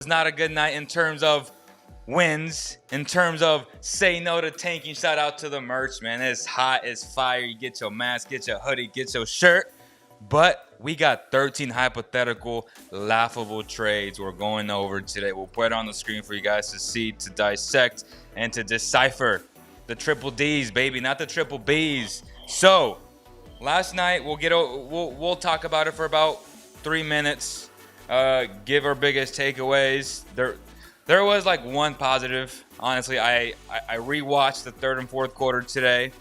It's not a good night in terms of wins, in terms of say no to tanking. Shout out to the merch, man. It's hot, it's fire. You get your mask, get your hoodie, get your shirt. But we got 13 hypothetical, laughable trades we're going over today. We'll put it on the screen for you guys to see, to dissect, and to decipher the triple D's, baby, not the triple B's. So, last night we'll talk about it for about 3 minutes. Give our biggest takeaways. There was like one positive. Honestly, I rewatched the third and fourth quarter today.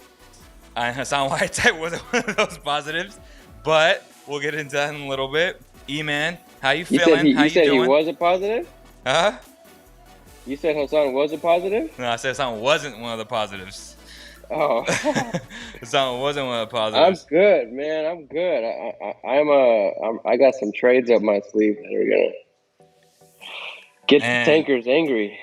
Hassan Whiteside wasn't one of those positives, but we'll get into that in a little bit. E-Man, how you feeling? How You you said he doing? was a positive? Huh? You said Hassan was a positive? No, I said Hassan wasn't one of the positives. Oh, Hassan wasn't one of the I'm positives. good, man. I'm good. I got some trades up my sleeve that are gonna get the And tankers angry.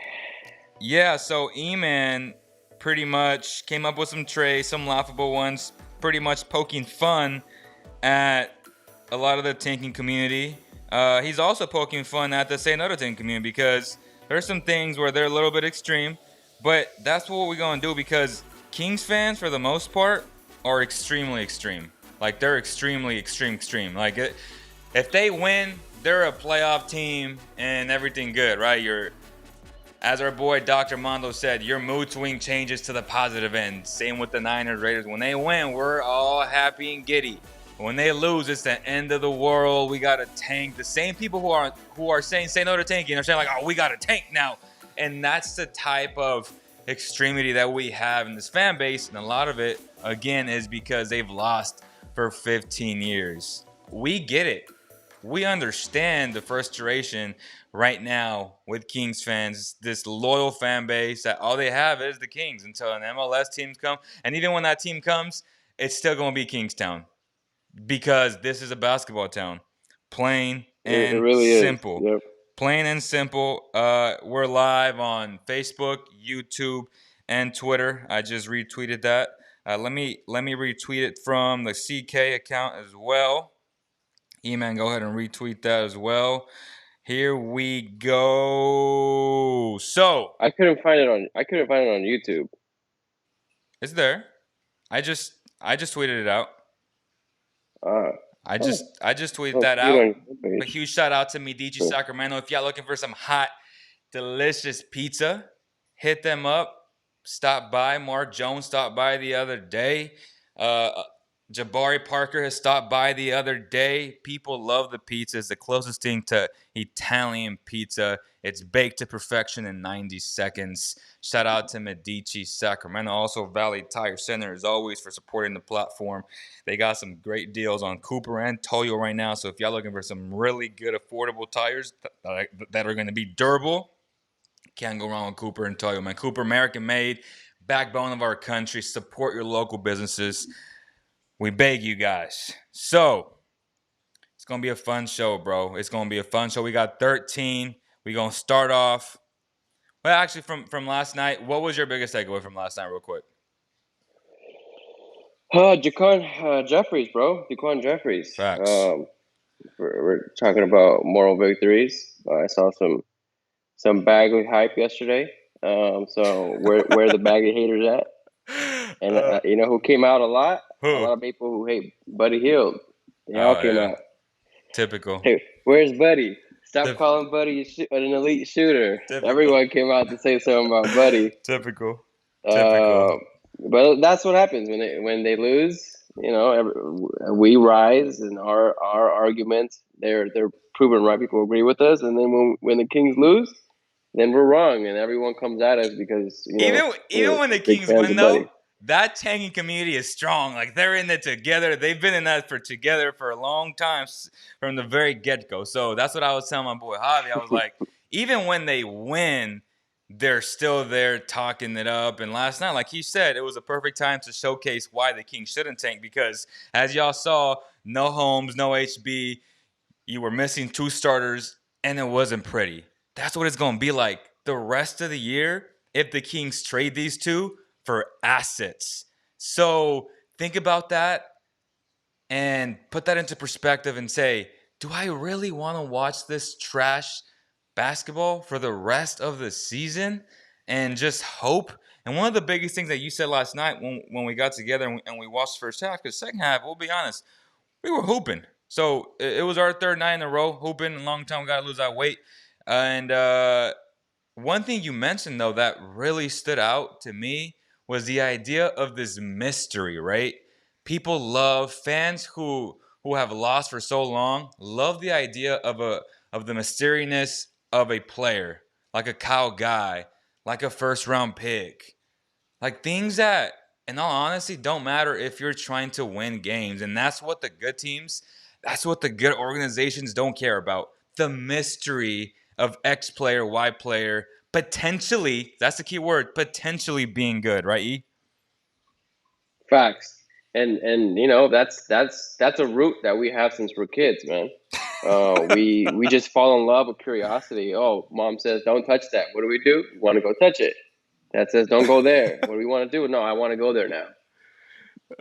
yeah, so E-Man pretty much came up with some trays, some laughable ones, pretty much poking fun at a lot of the tanking community. He's also poking fun at the Say No to Tanking community because there's some things where they're a little bit extreme, but that's what we're going to do because Kings fans, for the most part, are extremely extreme. Like, they're extremely extreme. Like, if they win, they're a playoff team and everything good, right? As our boy Dr. Mondo said, your mood swing changes to the positive end. Same with the Niners, Raiders. When they win, we're all happy and giddy. When they lose, it's the end of the world. We got to tank. The same people who are saying say no to tanking are saying like, oh, we got to tank now. And that's the type of extremity that we have in this fan base. And a lot of it, again, is because they've lost for 15 years. We get it. We understand the frustration right now with Kings fans, this loyal fan base that all they have is the Kings until an MLS team comes. And even when that team comes, it's still going to be Kingstown because this is a basketball town. Plain It and really is. simple. Yep. Plain and simple. We're live on Facebook, YouTube, and Twitter. I just retweeted that. Let me retweet it from the CK account as well. E-Man, go ahead and retweet that as well. Here we go. So I couldn't find it on YouTube. it's there. I just tweeted it out. Uh, I oh, just I just tweeted let's that see it out. on your A page. huge shout out to Medici So, Sacramento. If y'all looking for some hot, delicious pizza, hit them up. Stop by. Mark Jones stopped by the other day. Jabari Parker has stopped by the other day. People love the pizza. It's the closest thing to Italian pizza. It's baked to perfection in 90 seconds. Shout out to Medici Sacramento. Also, Valley Tire Center, as always, for supporting the platform. They got some great deals on Cooper and Toyo right now. So if y'all looking for some really good, affordable tires that are going to be durable, can't go wrong with Cooper and Toyo, man. Cooper, American made, backbone of our country. Support your local businesses. We beg you guys. So, it's going to be a fun show, bro. It's going to be a fun show. We got 13. We're going to start off. Well, actually, from last night, what was your biggest takeaway from last night, real quick? Jaquan Jeffries, bro. Jaquan Jeffries. Facts. We're talking about moral victories. I saw some Bagley hype yesterday. So where the Bagley haters at? And you know who came out a lot? A Who? lot of people who hate Buddy Hield. They all Oh, came yeah. out. Typical. Hey, where's Buddy? Stop Typ- calling Buddy an elite shooter. Typical. Everyone came out to say something about Buddy. Typical. Typical. Uh, but that's what happens when they lose. You know, we rise, and our arguments they're proven right. People agree with us, and then when the Kings lose, then we're wrong, and everyone comes at us because Even when we're the big Kings fans win of though, Buddy. that tanking community is strong. Like they're in it together. They've been in that for together for a long time from the very get go. So that's what I was telling my boy Javi. I was like, even when they win, they're still there talking it up. And last night, like he said, it was a perfect time to showcase why the Kings shouldn't tank because as y'all saw, no Holmes, no HB. You were missing two starters, and it wasn't pretty. That's what it's going to be like the rest of the year if the Kings trade these two for assets. So think about that and put that into perspective and say, do I really want to watch this trash basketball for the rest of the season and just hope. And one of the biggest things that you said last night when we got together and we watched the first half, because second half, we'll be honest, we were hooping. So it was our third night in a row hooping. A long time we got to lose that weight. And one thing you mentioned, though, that really stood out to me was the idea of this mystery, right? People love fans who have lost for so long, love the idea of the mysteriousness of a player, like a Kyle Guy, like a first round pick. Like things that, in all honesty, don't matter if you're trying to win games. And that's what the good teams, that's what the good organizations don't care about. The mystery of X player, Y player, potentially, that's the key word, potentially being good, right, E? Facts. And that's a root that we have since we're kids, man. We just fall in love with curiosity. Oh, mom says don't touch that. What do? We want to go touch it. Dad says don't go there. What do we want to do? No, I want to go there now.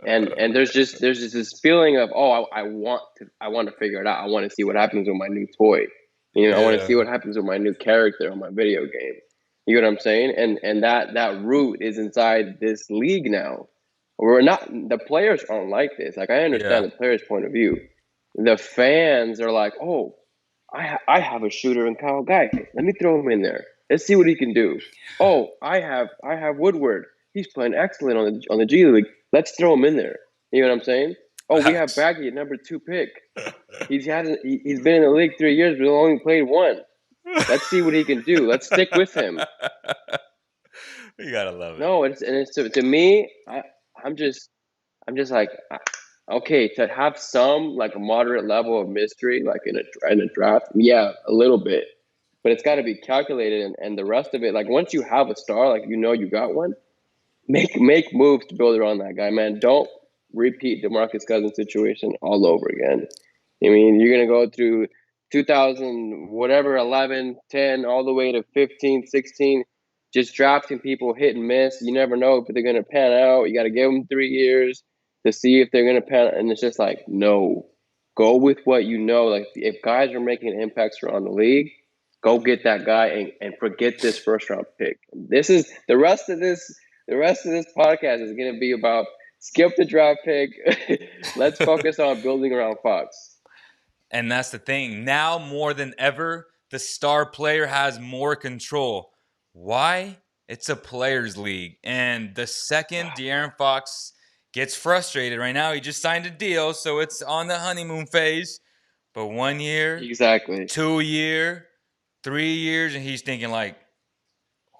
And there's just this feeling of, oh, I want to figure it out. I want to see what happens with my new toy. I want to see Yeah. what happens with my new character on my video game. You know what I'm saying? And that root is inside this league now. We're not The players aren't like this. Like, I Yeah. understand the players' point of view. The fans are like, oh, I have a shooter in Kyle Guy. Let me throw him in there. Let's see what he can do. Oh, I have Woodward. He's playing excellent on the G League. Let's throw him in there. You know what I'm saying? Oh, we have Facts. Baggy at number 2 pick. He's been in the league 3 years, but only played one. Let's see what he can do. Let's stick with him. You gotta love it. No, it's to me. I'm just like, okay, to have some like a moderate level of mystery, like in a draft, yeah, a little bit, but it's got to be calculated, and the rest of it, like once you have a star, like you got one, make moves to build around that guy, man. Don't repeat DeMarcus Cousins situation all over again. I mean, you're gonna go through 2000 whatever 11, 10, all the way to 15, 16, just drafting people hit and miss. You never know if they're gonna pan out. You got to give them 3 years to see if they're gonna pan out, and it's just like, no, go with what you know. Like, if guys are making impacts around the league, go get that guy, and forget this first round pick. This is the rest of this podcast is going to be about skip the draft pick. Let's focus on building around Fox. And that's the thing. Now more than ever, the star player has more control. Why? It's a players' league. And the second De'Aaron Fox gets frustrated right now, he just signed a deal, so it's on the honeymoon phase. But 1 year, Exactly. 2 year, 3 years, and he's thinking like,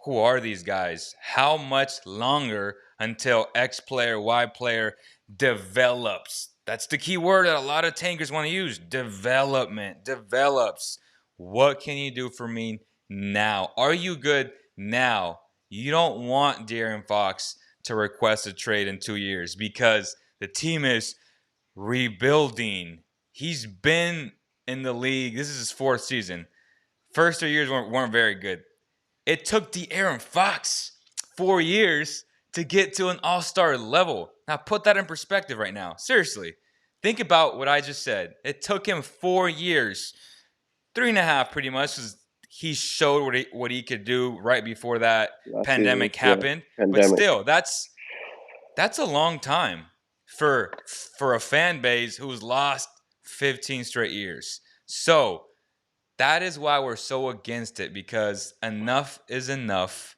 who are these guys? How much longer until X player, Y player develops? That's the key word that a lot of tankers want to use. Development, develops. What can you do for me now? Are you good now? You don't want De'Aaron Fox to request a trade in 2 years because the team is rebuilding. He's been in the league. This is his fourth season. First 3 years weren't very good. It took De'Aaron Fox 4 years to get to an all-star level. Now put that in perspective right now. Seriously. Think about what I just said. It took him 4 years, 3.5 pretty much, because he showed what he could do right before that Last season, pandemic yeah, happened. But pandemic. still, that's a long time for a fan base who's lost 15 straight years. So that is why we're so against it, because enough is enough.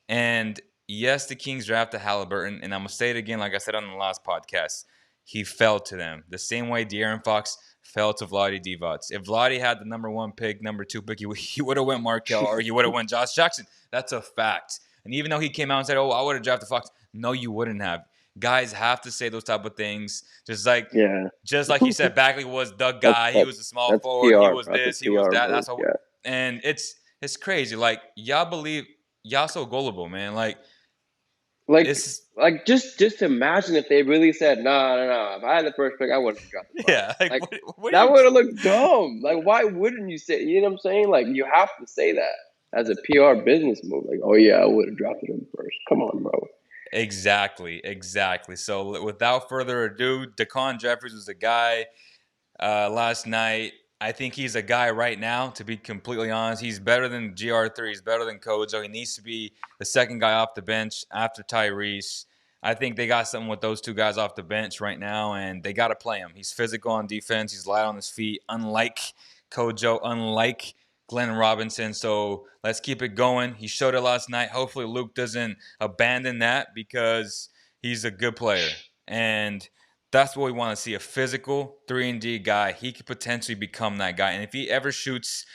And yes, the Kings drafted Halliburton, and I'm gonna say it again, like I said on the last podcast, he fell to them the same way De'Aaron Fox fell to Vlade Divac. If Vlade had the number 1 pick, number 2 pick, he would have went Markel or he would have went Josh Jackson. That's a fact. And even though he came out and said, "Oh, I would have drafted Fox," no, you wouldn't have. Guys have to say those type of things. Yeah. Just like you said, Bagley was the That's guy. He that, was a small that's forward. He PR. was That's a this. He was PR that. move. That's how. Yeah. And it's crazy. Like y'all believe y'all so gullible, man. Like Like, it's just imagine if they really said, no, no, no. If I had the first pick, I wouldn't have drafted Fox. yeah. Like Like, what do that you? would have looked dumb. Like, why wouldn't you say? You know what I'm saying? Like, you have to say that as a PR business move. Like, oh yeah, I would have drafted him first. Come on, bro. Exactly, exactly. So without further ado, DeCon Jeffries was the guy last night. I think he's a guy right now, to be completely honest. He's better than GR3. He's better than Kojo. He needs to be the second guy off the bench after Tyrese. I think they got something with those two guys off the bench right now, and they got to play him. He's physical on defense. He's light on his feet, unlike Kojo, unlike Glenn Robinson. So let's keep it going. He showed it last night. Hopefully Luke doesn't abandon that because he's a good player. And that's what we want to see, a physical 3-and-D guy. He could potentially become that guy. And if he ever shoots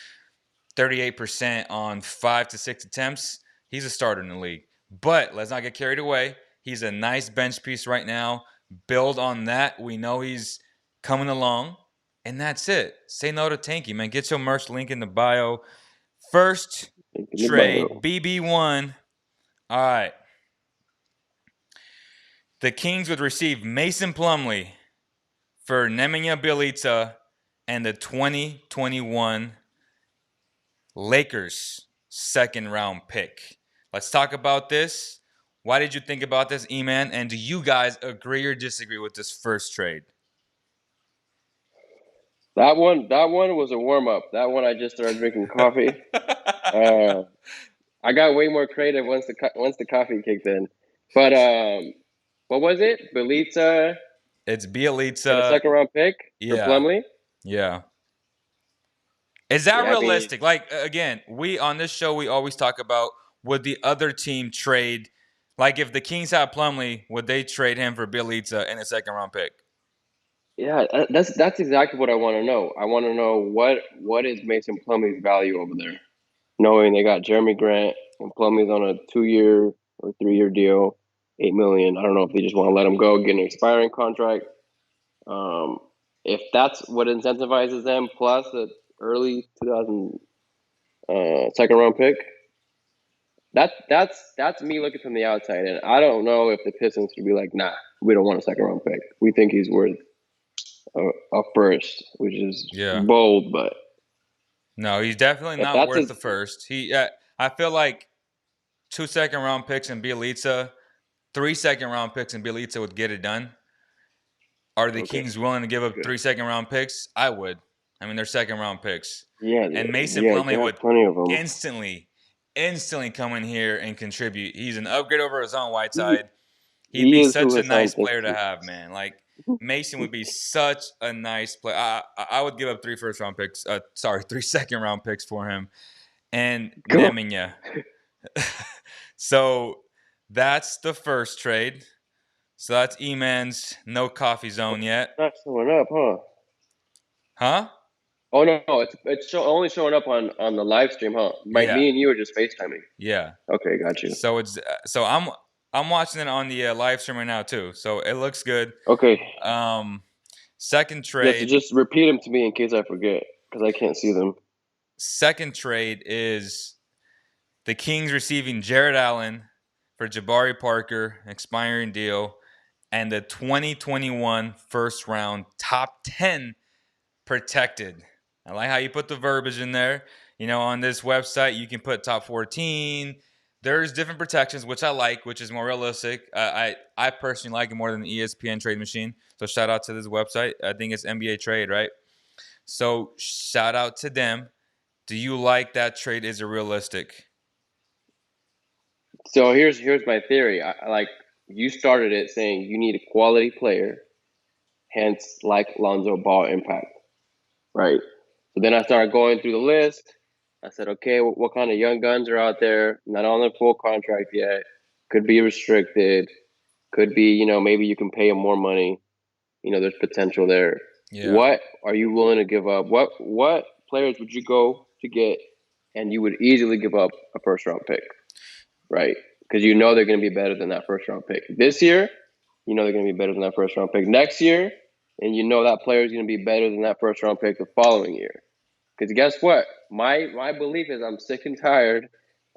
38% on 5 to 6 attempts, he's a starter in the league. But let's not get carried away. He's a nice bench piece right now. Build on that. We know he's coming along. And that's it. Say no to Tanky, man. Get your merch link in the bio. First trade, BB1. All right. The Kings would receive Mason Plumlee for Nemanja Bjelica and the 2021 Lakers second round pick. Let's talk about this. Why did you think about this, E-Man? And do you guys agree or disagree with this first trade? That one was a warm up. That one I just started drinking coffee. I got way more creative once the coffee kicked in. But what was it? Belitza It's for the Bjelica. second round pick for Yeah. Plumlee. Yeah. Is that Yeah, I mean, realistic? Like, again, we on this show, we always talk about would the other team trade, like if the Kings had Plumlee, would they trade him for Bjelica and a second round pick? yeah, that's exactly what I want to know. I want to know what is Mason Plumlee's value over there, knowing they got Jeremy Grant and Plumlee's on a 2-year or 3-year deal, $8 million. I don't know if they just want to let him go, get an expiring contract. If that's what incentivizes them, plus the early 2000 second round pick, that's me looking from the outside, and I don't know if the Pistons would be like, nah, we don't want a second round pick. We think he's worth a first, which is Yeah. bold, but No, he's definitely if not that's worth his, the first. I feel like 2 second round picks in Bjelica, 3 second round picks in Bjelica would get it done. Are the okay, Kings willing to give up good. 3 second round picks? I would. I mean, they're second round picks. Yeah, And Mason yeah, they Plumlee have would plenty of them. instantly come in here and contribute. He's an upgrade over his own He Whiteside. He'd he be is who such a Hassan nice thinks player to he have, is. man. Like Mason would be such a nice player. I would give up 3 first round picks. 3 second round picks for him. And Go. Nemanja. So that's the first trade. So that's E-Man's no coffee zone yet. Not showing up, huh? Huh? Oh no, only showing up on the live stream, huh? Yeah. Me and you are just FaceTiming. Yeah. Okay, got you. So I'm watching it on the live stream right now too. So it looks good. Okay, Second yeah. So trade. just repeat them to me in case I forget, because I can't see them. Second trade is the Kings receiving Jared Allen for Jabari Parker, expiring deal, and the 2021 first round top 10 protected. I like how you put the verbiage in there. You know, on this website, you can put top 14. There's different protections, which I like, which is more realistic. I personally like it more than the ESPN trade machine. So shout out to this website. I think it's NBA Trade, right? So shout out to them. Do you like that trade? Is it realistic? So here's my theory. I like you started it saying you need a quality player, hence like Lonzo Ball impact, right? So then I started going through the list. I said, okay, what kind of young guns are out there? Not on the full contract yet. Could be restricted. Could be, maybe you can pay them more money. There's potential there. Yeah. What are you willing to give up? What players would you go to get, and you would easily give up a first round pick, right? Because they're going to be better than that first round pick this year. They're going to be better than that first round pick next year, and that player is going to be better than that first round pick the following year. Because guess what? My belief is I'm sick and tired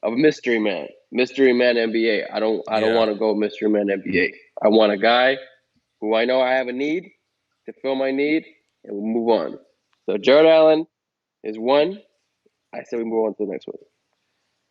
of mystery man NBA. I don't Yeah. want to go mystery man NBA. I want a guy who I know I have a need to fill my need, and we'll move on. So Jared Allen is one. I say we move on to the next one.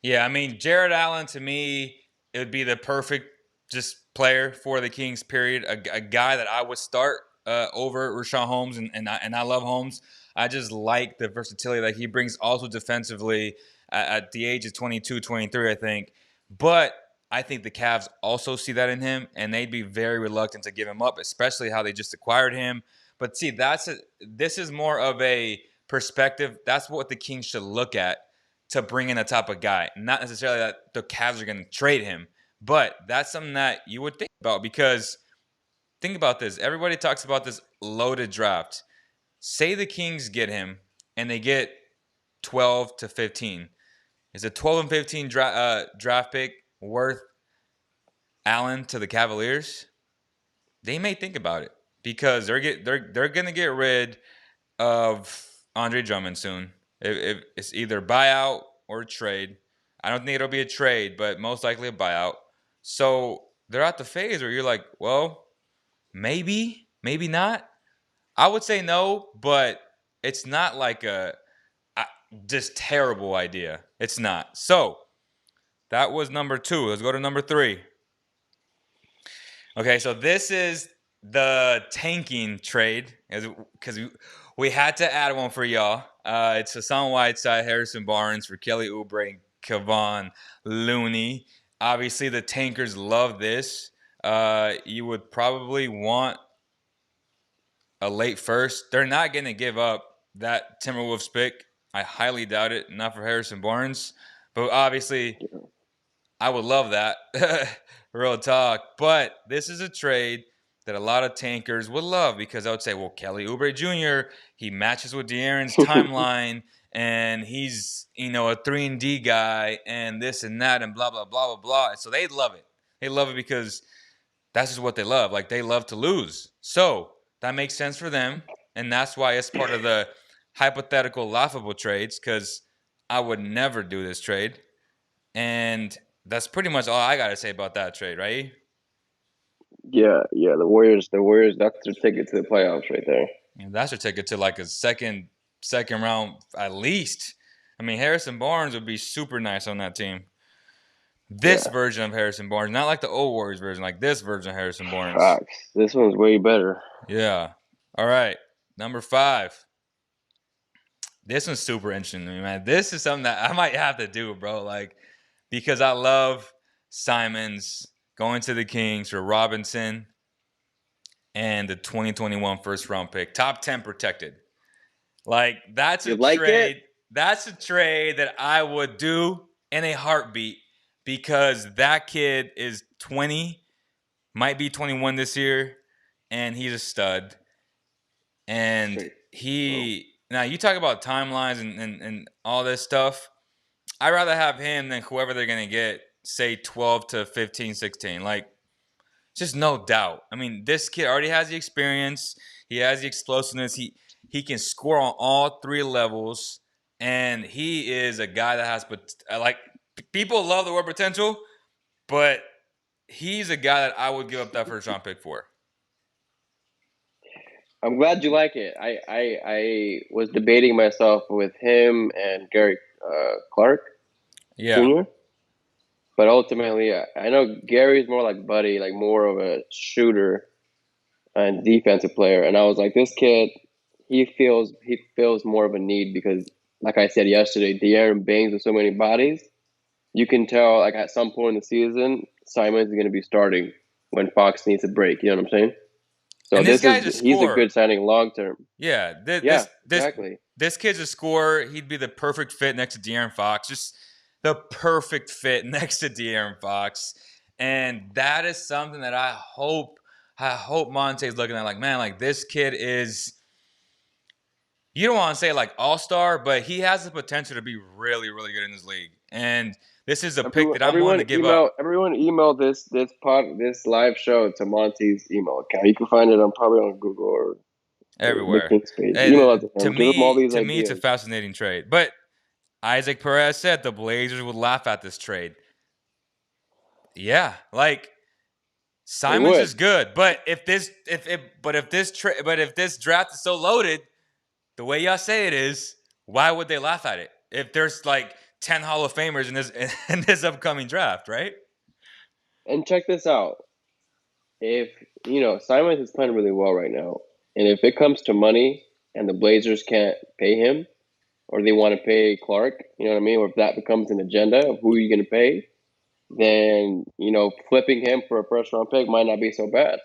Yeah, I mean, Jared Allen to me, it would be the perfect just player for the Kings. Period. A guy that I would start over Rashawn Holmes, and I love Holmes. I just like the versatility that he brings also defensively at the age of 22, 23, I think. But I think the Cavs also see that in him, and they'd be very reluctant to give him up, especially how they just acquired him. But see, this is more of a perspective. That's what the Kings should look at to bring in a type of guy. Not necessarily that the Cavs are going to trade him, but that's something that you would think about because think about this. Everybody talks about this loaded draft. Say the Kings get him and they get 12 to 15. Is a 12 and 15 draft pick worth Allen to the Cavaliers? They may think about it because they're gonna get rid of Andre Drummond soon. If it's either buyout or trade. I don't think it'll be a trade, but most likely a buyout. So they're at the phase where you're like, well, maybe, maybe not. I would say no, but it's not like a just terrible idea. It's not. So that was number 2. Let's go to number 3. Okay, so this is the tanking trade because we had to add one for y'all. It's Hassan Whiteside, Harrison Barnes for Kelly Oubre and Kevon Looney. Obviously, the tankers love this. You would probably want a late first. They're not going to give up that Timberwolves pick. I highly doubt it. Not for Harrison Barnes. But obviously, I would love that. Real talk. But this is a trade that a lot of tankers would love because I would say, well, Kelly Oubre Jr., he matches with De'Aaron's timeline and he's, a 3 and D guy and this and that and blah, blah, blah, blah, blah. So they love it. They love it because that's just what they love. Like, they love to lose. So that makes sense for them. And that's why it's part of the hypothetical laughable trades because I would never do this trade. And that's pretty much all I got to say about that trade, right? Yeah, yeah. The Warriors. That's their ticket to the playoffs right there. And that's your ticket to like a second round at least. I mean, Harrison Barnes would be super nice on that team. This Yeah, version of Harrison Barnes, not like the old Warriors version, like this version of Harrison Barnes. facts. This one's way better. Yeah. All right. Number 5. This one's super interesting to me, man. This is something that I might have to do, bro. Like, because I love Simons going to the Kings for Robinson and the 2021 first round pick, top 10 protected. Like, that's You a like it? trade. That's a trade that I would do in a heartbeat because that kid is 20, might be 21 this year, and he's a stud. And Straight. Bro. now you talk about timelines and all this stuff. I'd rather have him than whoever they're going to get, say 12 to 15, 16. Like, just no doubt. I mean, this kid already has the experience. He has the explosiveness. He can score on all 3 levels. And he is a guy that has, like, people love the word potential, but he's a guy that I would give up that first round pick for. I'm glad you like it. I was debating myself with him and Gary Clark Yeah. Jr. But ultimately, I know Gary's more like Buddy, like more of a shooter and defensive player. And I was like, this kid, he feels more of a need because, like I said yesterday, De'Aaron bangs with so many bodies. You can tell, like at some point in the season, Simons is going to be starting when Fox needs a break. You know what I'm saying? So And this guy's a he's a scorer. good signing long term. Yeah, Yeah, exactly. this kid's a scorer. He'd be the perfect fit next to De'Aaron Fox. Just the perfect fit next to De'Aaron Fox. And that is something that I hope Monte's looking at like, man, like this kid is you don't want to say like all-star, but he has the potential to be really, really good in this league. And this is a pick Everyone, that I'm willing to give up everyone email this live show to Monty's email account. You can find it on probably on Google or the everywhere. Kings page. Email it to To him. Give him all these me, it's a ideas. fascinating trade. But Isaac Perez said the Blazers would laugh at this trade. Yeah, like They Simons would. is good, but if this draft is so loaded, the way y'all say it is, why would they laugh at it? If there's like 10 Hall of Famers in this in this upcoming draft, right? And check this out. If Simons is playing really well right now, and if it comes to money and the Blazers can't pay him, or they want to pay Clark, you know what I mean? Or if that becomes an agenda of who you're going to pay, then, flipping him for a first round pick might not be so bad.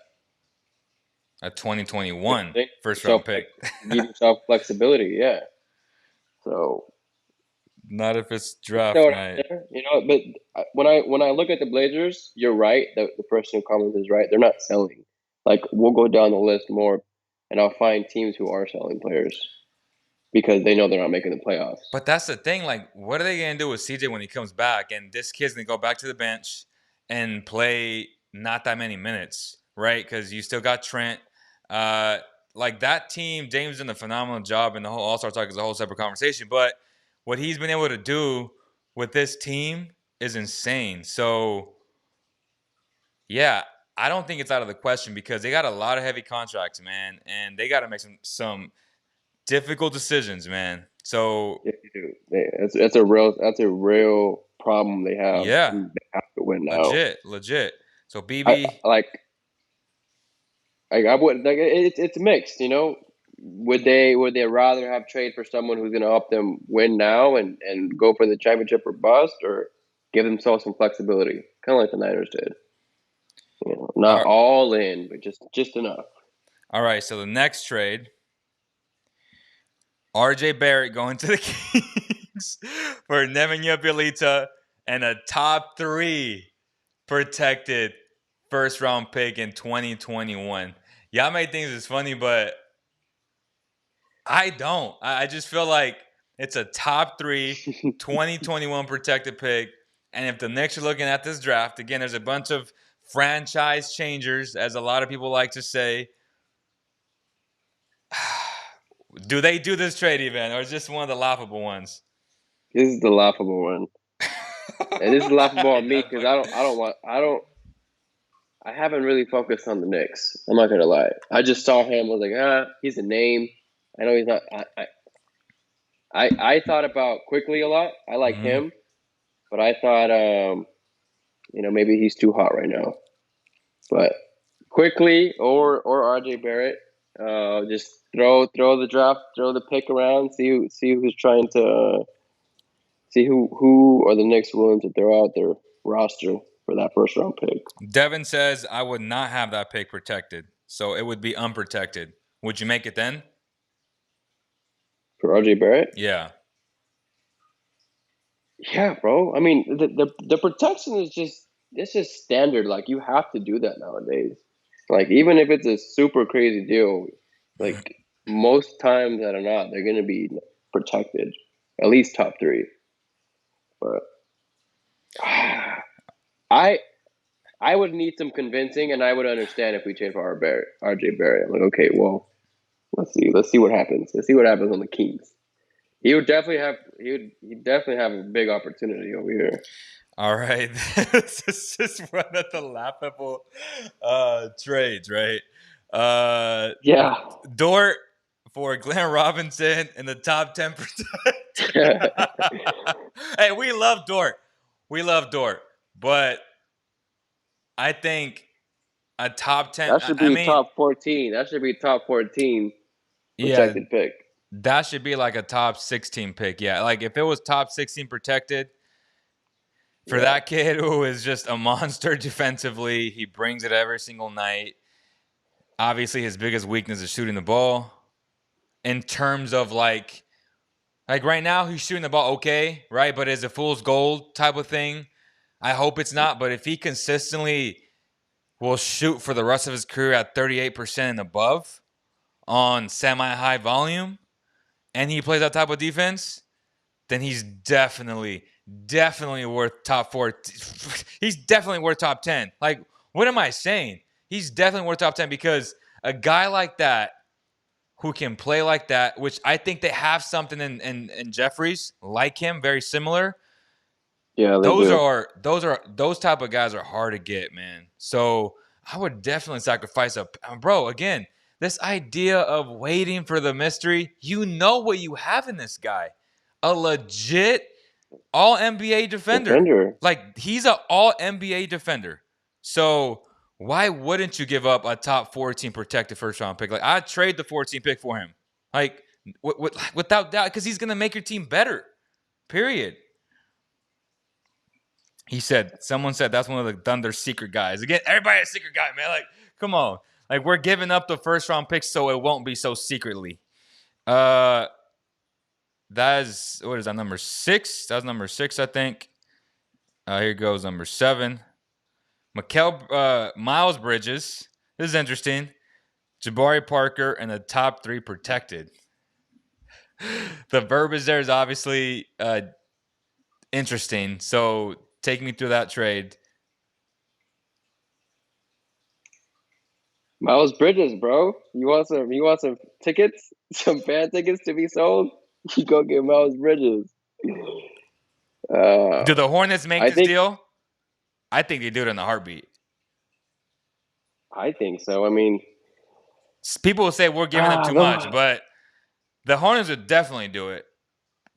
A You know what 2021 I mean? first round pick. Give yourself flexibility, yeah. So Not if it's it's draft still out night. there, But when I look at the Blazers, you're right. The person who comments is right. They're not selling. Like we'll go down the list more, and I'll find teams who are selling players because they know they're not making the playoffs. But that's the thing. Like, what are they gonna do with CJ when he comes back? And this kid's gonna go back to the bench and play not that many minutes, right? Because you still got Trent. Uh, like that team, James done a phenomenal job, and the whole All Star talk is a whole separate conversation. But what he's been able to do with this team is insane. So, yeah, I don't think it's out of the question because they got a lot of heavy contracts, man, and they got to make some difficult decisions, man. So If you do, that's a real problem they have, yeah, and they have to win now. legit. So I BB, like. I would like it's mixed, Would they rather have trade for someone who's going to help them win now and go for the championship or bust, or give themselves some flexibility, kind of like the Niners did? Not all all in, but just enough. right. So the next trade, RJ Barrett going to the Kings for Nemanja Bjelica and a top 3 protected first round pick in 2021. Y'all may think this is funny, but I don't. I just feel like it's a top 3 2021 protected pick. And if the Knicks are looking at this draft, again, there's a bunch of franchise changers, as a lot of people like to say. Do they do this trade even, or is this one of the laughable ones? This is the laughable one, and this is laughable I on me know, because I haven't really focused on the Knicks. I'm not gonna lie. I just saw him. I was like, he's a name. I know he's not. I thought about quickly a lot. I like Mhm. him, but I thought, maybe he's too hot right now. But quickly or RJ Barrett, just throw the draft, throw the pick around, see who's trying to see who are the Knicks willing to throw out their roster for that first round pick Devin says I would not have that pick protected, so it would be unprotected. Would you make it then? for RJ Barrett. Yeah. Yeah, bro. I mean, the protection is just standard. Like you have to do that nowadays. Like even if it's a super crazy deal, like most times that are not, they're gonna be protected, at least top 3. But I I would need some convincing, and I would understand if we trade for RJ Barrett. I'm like, okay, well, let's see what happens. Let's see what happens on the Kings. He definitely have a big opportunity over here. All right. This is just one of the laughable trades, right? Uh, Yeah. Dort for Glenn Robinson in the top 10%. Hey, we love Dort. We love Dort. But I think a top 10, That should I be mean, top 14. That should be top 14 yeah, protected pick. that should be like a top 16 pick. Yeah. Like if it was top 16 protected, for Yeah. that kid who is just a monster defensively, he brings it every single night. Obviously, his biggest weakness is shooting the ball. In terms of like right now, he's shooting the ball okay, right? But is it fool's gold type of thing? I hope it's not. But if he consistently will shoot for the rest of his career at 38% and above on semi-high volume, and he plays that type of defense, then he's definitely worth top 4. He's definitely worth top 10. Like, what am I saying? He's definitely worth top 10 because a guy like that who can play like that, which I think they have something in Jeffries like him, very similar. Yeah, they Those do. are those type of guys are hard to get, man. So I would definitely sacrifice a bro. Again, this idea of waiting for the mystery, you know what you have in this guy, a legit all NBA defender. Defender. Like he's an all NBA defender. So why wouldn't you give up a top 14 protected first round pick? Like I'd trade the 14 pick for him. Like without doubt, because he's gonna make your team better. Period. He said. Someone said that's one of the Thunder's secret guys. Again, everybody a secret guy, man. Like, come on. Like we're giving up the first round picks so it won't be so secretly. Uh, that is what is that number 6? That's number 6, I think. Here goes number 7. Miles Bridges. This is interesting. Jabari Parker and the top 3 protected. The verbiage there is obviously interesting. So take me through that trade. Miles Bridges, bro. You want some tickets? Some fan tickets to be sold? You go get Miles Bridges. Do the Hornets make I this think deal? I think they do it in a heartbeat. I think so. I mean, People will say we're giving up too much, the, but the Hornets would definitely do it.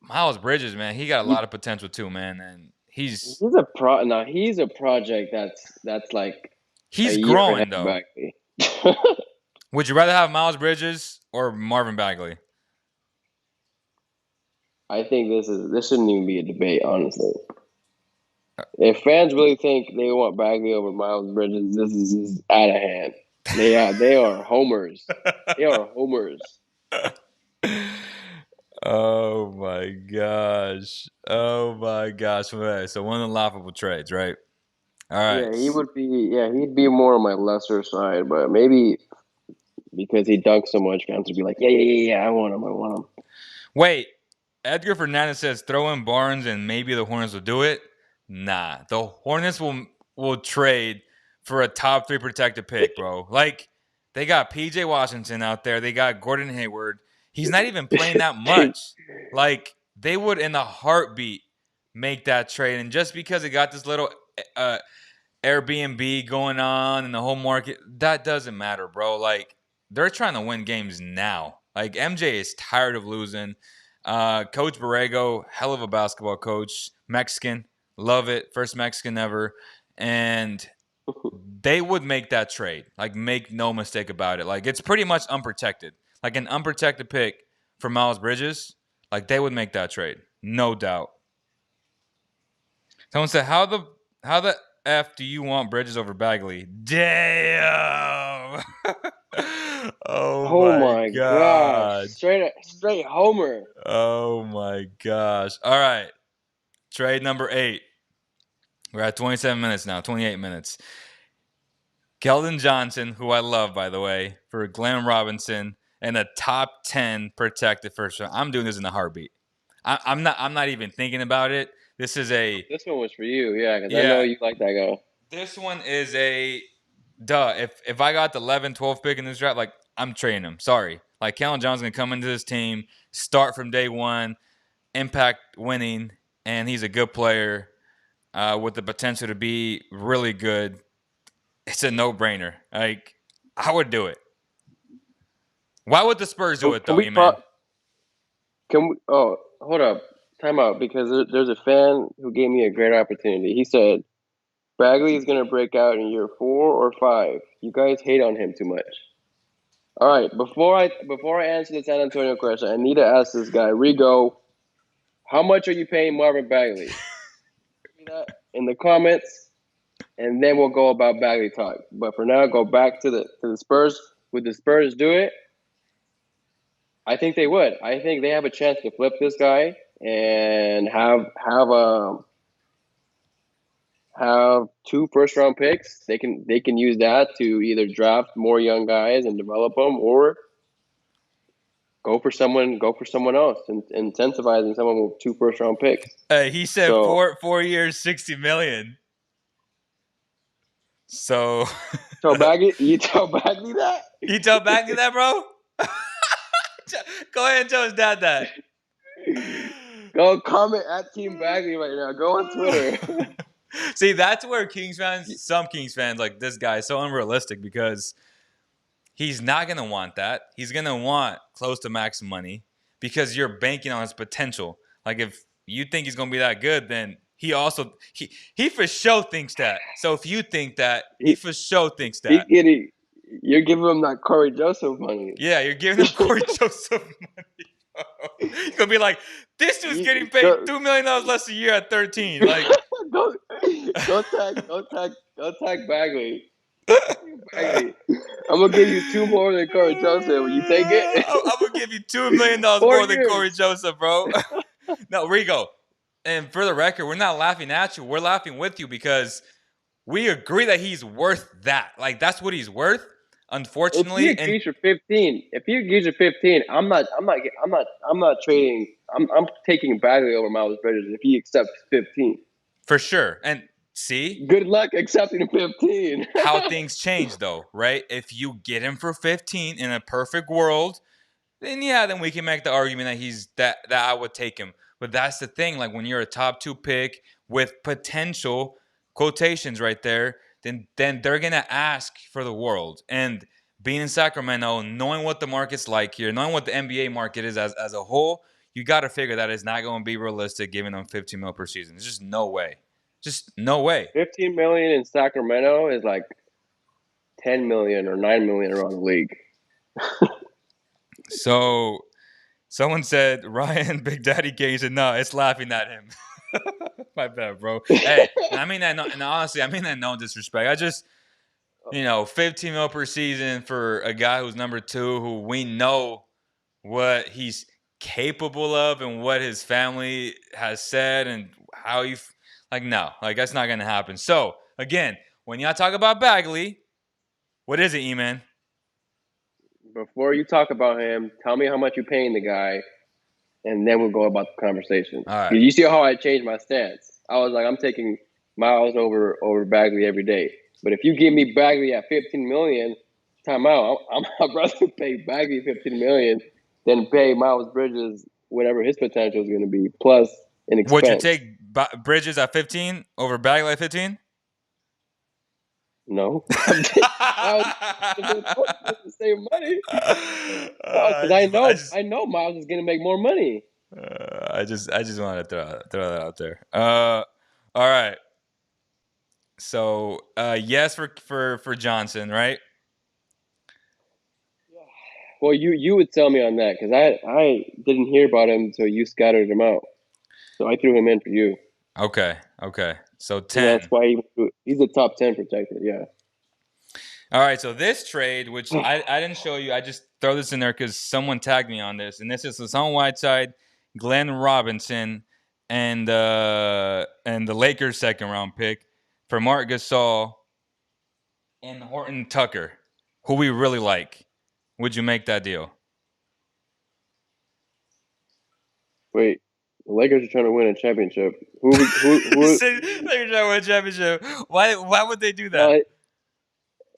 Miles Bridges, man, he got a lot of potential too, man, and he's a pro. Now he's a project that's like a he's year ahead growing of though. Bagley. Would you rather have Miles Bridges or Marvin Bagley? I think this shouldn't even be a debate, honestly. If fans really think they want Bagley over Miles Bridges, this is out of hand. They are homers. They are homers. Oh my gosh. Oh my gosh. Okay, so one of the laughable trades, right? All right. Yeah, he would be. Yeah, he'd be more on my lesser side, but maybe because he dunks so much, fans would be like, yeah, I want him. I want him. Wait, Edgar Fernandez says throw in Barnes and maybe the Hornets will do it. Nah, the Hornets will trade for a top 3 protected pick, bro. Like they got PJ Washington out there. They got Gordon Hayward. He's not even playing that much. Like they would in a heartbeat make that trade, and just because it got this little Airbnb going on in the whole market, that doesn't matter, bro. Like they're trying to win games now. Like MJ is tired of losing. Coach Borrego, hell of a basketball coach, Mexican, love it, first Mexican ever, and they would make that trade. Like make no mistake about it. Like it's pretty much unprotected. Like an unprotected pick for Miles Bridges. Like they would make that trade, no doubt. Someone said, how the F do you want Bridges over Bagley? Damn. Oh Oh my my gosh, god. straight homer. Oh my gosh. All right. Trade number 8. We're at 27 minutes now, 28 minutes. Keldon Johnson, who I love, by the way, for Glenn Robinson and a top 10 protected first round. I'm doing this in a heartbeat. I'm not even thinking about it. This is a This one was for you, yeah, because I know yeah. you like that guy. This one is a duh. If I got the 11, 12 pick in this draft, like I'm trading him. Sorry. Like Keldon Johnson's gonna come into this team, start from day one, impact winning, and he's a good player with the potential to be really good. It's a no-brainer. Like I would do it. Why would the Spurs do it Can though, we E-man? Can we? Oh, hold up, time out, because there's a fan who gave me a great opportunity. He said Bagley is gonna break out in year 4 or 5. You guys hate on him too much. All right, before I answer the San Antonio question, I need to ask this guy, Rigo, how much are you paying Marvin Bagley? Give me that in the comments, and then we'll go about Bagley talk. But for now, go back to the Spurs. Would the Spurs do it? I think they would. I think they have a chance to flip this guy and have 2 first round picks. They can use that to either draft more young guys and develop them, or go for someone else and incentivizing someone with 2 first round picks. He said So 4 years, 60 million. So you tell Bagley that? you tell Bagley that, bro? Go ahead and tell his dad that. Go comment at Team Bagley right now. Go on Twitter. See, that's where some Kings fans, like this guy, is so unrealistic because he's not going to want that. He's going to want close to max money because you're banking on his potential. Like if you think he's going to be that good, then he for sure thinks that. So if you think that, he He, for sure thinks he's that. getting You're giving him that Corey Joseph money. Yeah, you're giving him Corey Joseph money. Bro. You're gonna be like, this dude's getting paid Go, $2 million less a year at 13. Like, go, go tag Bagley. Bagley. I'm gonna give you two more than Corey Joseph. Will you take it? I'm gonna give you $2 million 4 more than Corey years. Joseph, bro. No, Rigo. And for the record, we're not laughing at you. We're laughing with you because we agree that he's worth that. Like that's what he's worth. If he Unfortunately, and agrees for 15, if he agrees for 15, I'm not trading. I'm taking Bagley over Miles Bridges if he accepts 15. for sure. And see Good luck accepting 15. how things change though, right? If you get him for 15 in a perfect world, then yeah, then we can make the argument that that I would take him. But that's the thing. Like when you're a top 2 pick with potential quotations right there, then they're gonna ask for the world. And being in Sacramento, knowing what the market's like here, knowing what the NBA market is as a whole, you got to figure that it's not going to be realistic giving them 15 mil per season. There's just no way. Just no way. 15 million in Sacramento is like 10 million or 9 million around the league. So someone said Ryan Big Daddy Gay said no, it's laughing at him. My bad, bro. Hey, and I mean that. No, and honestly, I mean that no disrespect. I just, 15 mil per season for a guy who's number 2, who we know what he's capable of and what his family has said and how you like. No, like that's not gonna happen. So again, when y'all talk about Bagley, what is it, E-Man? Before you talk about him, tell me how much you're paying the guy, and then we'll go about the conversation. All right. You see how I changed my stance? I was like, I'm taking Miles over Bagley every day. But if you give me Bagley at 15 million, time out. I'd rather pay Bagley 15 million than pay Miles Bridges whatever his potential is going to be, plus an expense. Would you take Bridges at 15 over Bagley at 15? No. I was save money. Because I know Miles is going to make more money. I just wanted to throw that out there. All right. So yes for Johnson, right? Well, you would tell me on that because I didn't hear about him until you scattered him out, so I threw him in for you. Okay. So 10. So that's why he's a top 10 protected. Yeah. All right. So this trade, which I didn't show you, I just throw this in there because someone tagged me on this, and this is Hassan Whiteside, Glenn Robinson, and the Lakers' second round pick for Marc Gasol and Horton Tucker, who we really like. Would you make that deal? Wait, the Lakers are trying to win a championship. Who They're trying to win a championship. Why would they do that?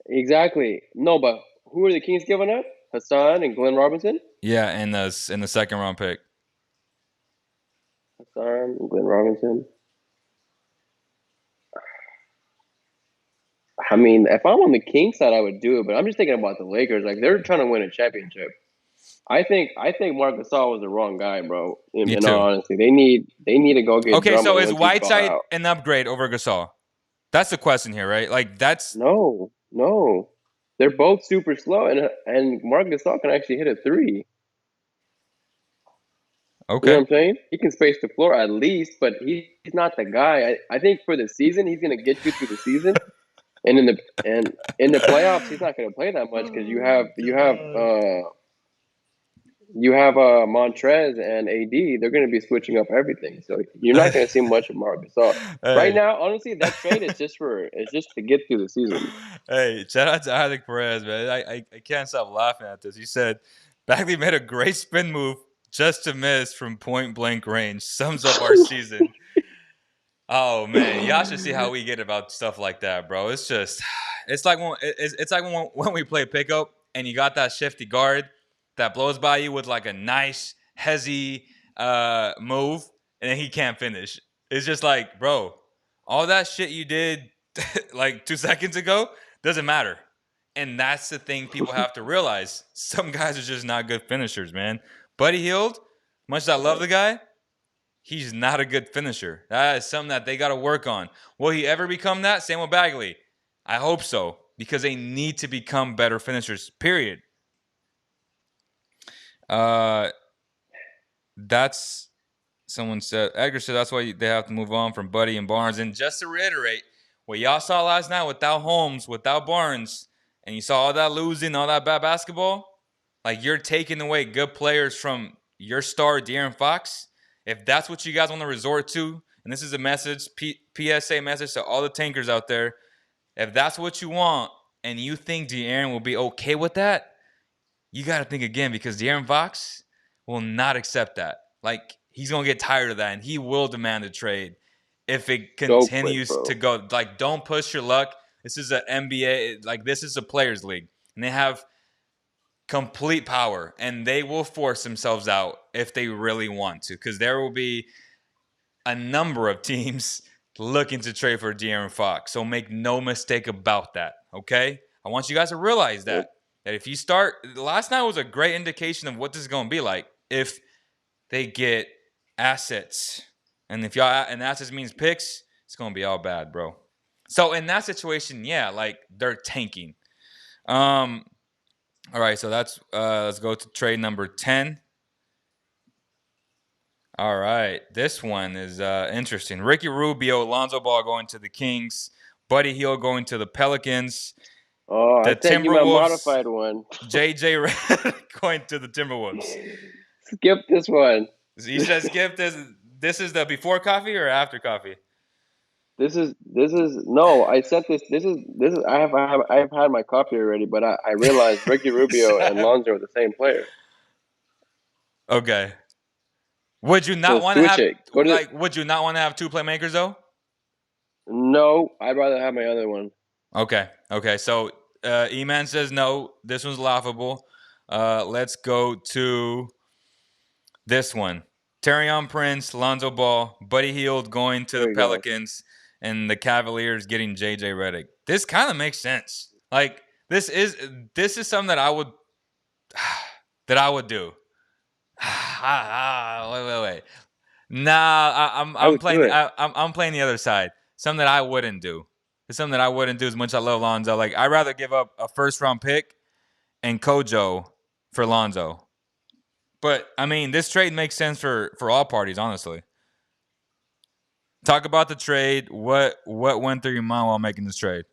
Exactly. No, but who are the Kings giving up? Hassan and Glenn Robinson? Yeah, in the second round pick. Hassan and Glenn Robinson. I mean, if I'm on the Kings side, I would do it, but I'm just thinking about the Lakers. Like they're trying to win a championship. I think Marc Gasol was the wrong guy, bro. In all honesty, they need to go get. Okay, so is once Whiteside an upgrade over Gasol? That's the question here, right? Like that's no. They're both super slow, and Marc Gasol can actually hit a three. Okay. You know what I'm saying? He can space the floor at least, but he's not the guy. I think for the season, he's going to get you through the season. And in the playoffs, he's not going to play that much because you have Montrez and AD. They're going to be switching up everything, so you're not going to see much of Marc Gasol right now. Honestly, that trade is just to get through the season. Hey, shout out to Alec Perez, man. I can't stop laughing at this. He said Bagley made a great spin move just to miss from point blank range. Sums up our season. Oh man, y'all should see how we get about stuff like that, bro. It's like when we play pickup and you got that shifty guard that blows by you with like a nice hezzy move, and then he can't finish. It's just like, bro, all that shit you did like 2 seconds ago doesn't matter. And that's the thing people have to realize. Some guys are just not good finishers, man. Buddy Hield, much as I love the guy, he's not a good finisher. That is something that they got to work on. Will he ever become that? Same with Bagley. I hope so. because they need to become better finishers. Period. Uh, that's someone said. Edgar said that's why they have to move on from Buddy and Barnes. And just to reiterate, what y'all saw last night without Holmes, without Barnes, and you saw all that losing, all that bad basketball, like you're taking away good players from your star, De'Aaron Fox. If that's what you guys want to resort to, and this is a message, PSA message to all the tankers out there, if that's what you want, and you think De'Aaron will be okay with that, you got to think again because De'Aaron Fox will not accept that. Like he's gonna get tired of that, and he will demand a trade if it Go for it, continues to bro. go. Like, don't push your luck. This is an NBA. Like this is a players' league, and they have complete power, and they will force themselves out if they really want to, because there will be a number of teams looking to trade for De'Aaron Fox. So make no mistake about that. Okay, I want you guys to realize Yep. that if you start, last night was a great indication of what this is going to be like if they get assets, and if y'all and assets means picks, it's going to be all bad, bro. So in that situation, yeah, like they're tanking. All right, so that's let's go to trade number 10. All right, this one is interesting. Ricky Rubio, Lonzo Ball going to the Kings, Buddy Hield going to the Pelicans, Oh, I the sent you my Timberwolves, modified one. JJ Redick going to the Timberwolves. Skip this one. He says, "Skip this. This is the before coffee or after coffee?" This is no. I sent this. This is. I have had my copy already, but I realized Ricky Rubio and Lonzo are the same player. Okay. Would you So not want to switch have it. Go to like? Would you not want to have two playmakers though? no. I'd rather have my other one. Okay. Okay. So E-Man says no. This one's laughable. Let's go to this one. Terrion Prince, Lonzo Ball, Buddy Hield going to the There you go. Pelicans, and the Cavaliers getting JJ Redick. This kind of makes sense. Like this is something that I would do. Wait. Nah, I I'm would do playing. it. I'm playing the other side. Something that I wouldn't do. It's something that I wouldn't do as much as I love Lonzo. Like I'd rather give up a first round pick and Kojo for Lonzo. But I mean, this trade makes sense for all parties, honestly. Talk about the trade. What went through your mind while making this trade?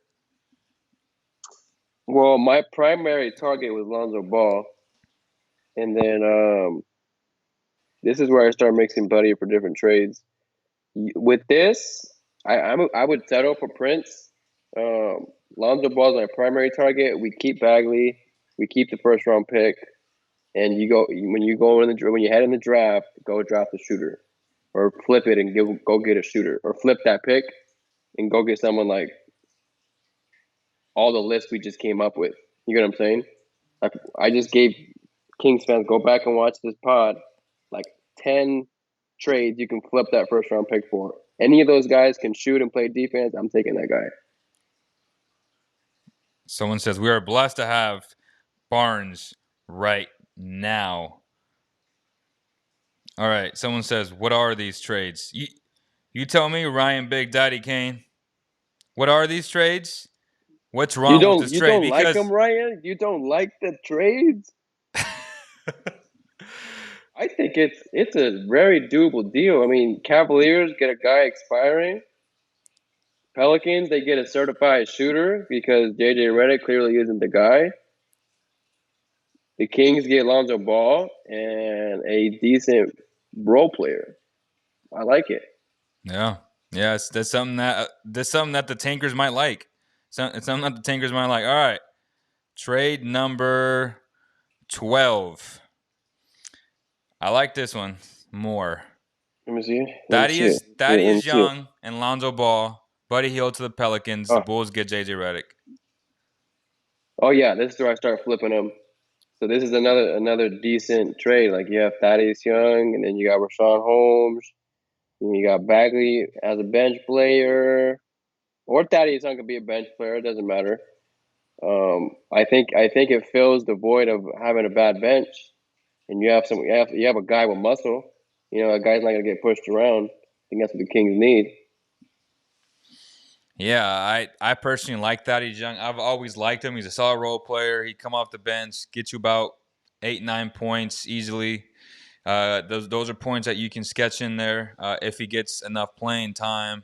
Well, my primary target was Lonzo Ball, and then this is where I start mixing Buddy for different trades. With this, I would settle for Prince. Um, Lonzo Ball's my primary target. We keep Bagley. We keep the first round pick, and when you head in the draft, go draft a shooter, or flip it and go get a shooter, or flip that pick and go get someone like all the lists we just came up with. You get what I'm saying? Like I just gave Kings fans, go back and watch this pod, like 10 trades you can flip that first round pick for. Any of those guys can shoot and play defense. I'm taking that guy. Someone says we are blessed to have Barnes right now. All right. Someone says, what are these trades? You tell me, Ryan Big Daddy Kane. What are these trades? What's You wrong with don't this you trade? don't like Because him, Ryan? You don't like the trades? I think it's a very doable deal. I mean, Cavaliers get a guy expiring. Pelicans, they get a certified shooter because JJ Redick clearly isn't the guy. The Kings get Lonzo Ball and a decent role player. I like it. yeah, that's something that the Tankers might like. It's something that the Tankers might like. All right, trade number 12. I like this one more. Let me see. Thaddeus Young and Lonzo Ball. Buddy Hield to the Pelicans. The Oh, Bulls get JJ Redick. oh yeah, this is where I start flipping them. So this is another decent trade. Like you have Thaddeus Young, and then you got Rashawn Holmes, and you got Bagley as a bench player, or Thaddeus Young could be a bench player. It doesn't matter. I think it fills the void of having a bad bench, and you have a guy with muscle. You know, a guy's not gonna get pushed around. I think that's what the Kings need. Yeah, I personally like that. He's young. I've always liked him. He's a solid role player. He'd come off the bench, get you about 8 9 points easily. Those are points that you can sketch in there if he gets enough playing time.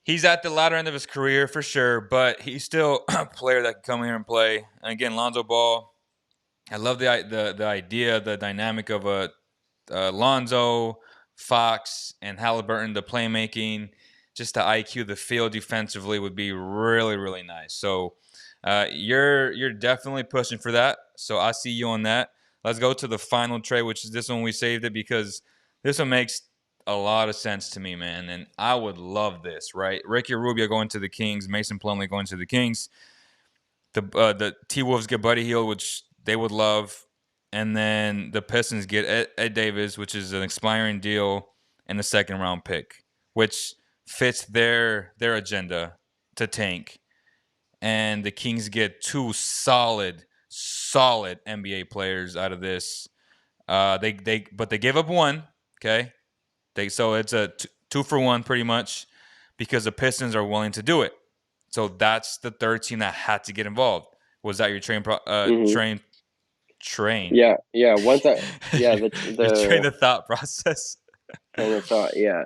He's at the latter end of his career for sure, but he's still a player that can come here and play. And again, Lonzo Ball, I love the idea, the dynamic of a Lonzo, Fox, and Halliburton. The playmaking, just the IQ, the field defensively would be really really nice. So you're definitely pushing for that. So I see you on that. Let's go to the final trade, which is this one. We saved it because this one makes a lot of sense to me, man. And I would love this, right? Ricky Rubio going to the Kings, Mason Plumlee going to the Kings. The T Wolves get Buddy Hield, which they would love, and then the Pistons get Ed Davis, which is an expiring deal, and the second round pick, which fits their agenda to tank. And the Kings get two solid NBA players out of this. But they give up one. Okay, so it's a two for one pretty much because the Pistons are willing to do it. So that's the third team that had to get involved. Was that your Hmm. train? Yeah, yeah. Once I yeah Your train the of thought process? train of thought. Yeah.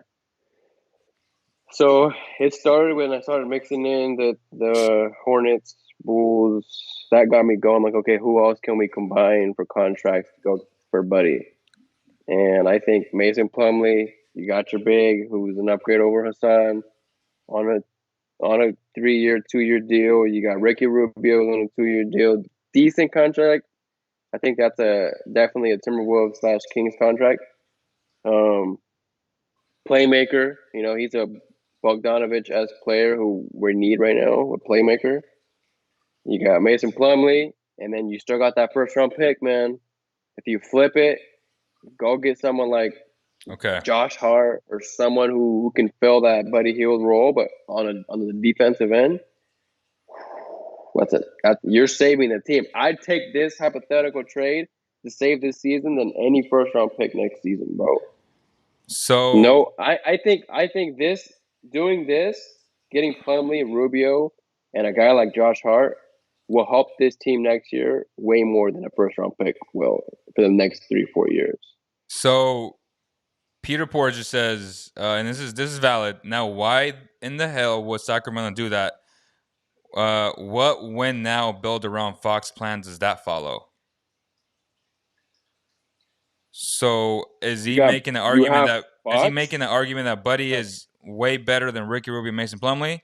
So it started when I started mixing in the Hornets, Bulls. That got me going. Like, okay, who else can we combine for contracts to go for Buddy? And I think Mason Plumlee, you got your big, who's an upgrade over Hassan on a 3 year, 2 year deal. You got Ricky Rubio on a 2 year deal, decent contract. I think that's a definitely a Timberwolves slash Kings contract. Um, Playmaker, he's a Bogdanovich-esque player who we need right now, a playmaker. You got Mason Plumlee, and then you still got that first round pick, man. If you flip it, go get someone like Okay. Josh Hart or someone who can fill that Buddy Hield role, but on the defensive end. What's it? You're saving the team. I'd take this hypothetical trade to save this season than any first round pick next season, bro. So No, I think doing this, getting Plumlee, Rubio, and a guy like Josh Hart will help this team next year way more than a first round pick will for the next 3 4 years. so Peter Porter just says, and this is valid. Now, why in the hell would Sacramento do that? What when now build around Fox plans does that follow? So is he Fox. making the argument that Buddy Uh, is way better than Ricky Rubio, Mason Plumlee,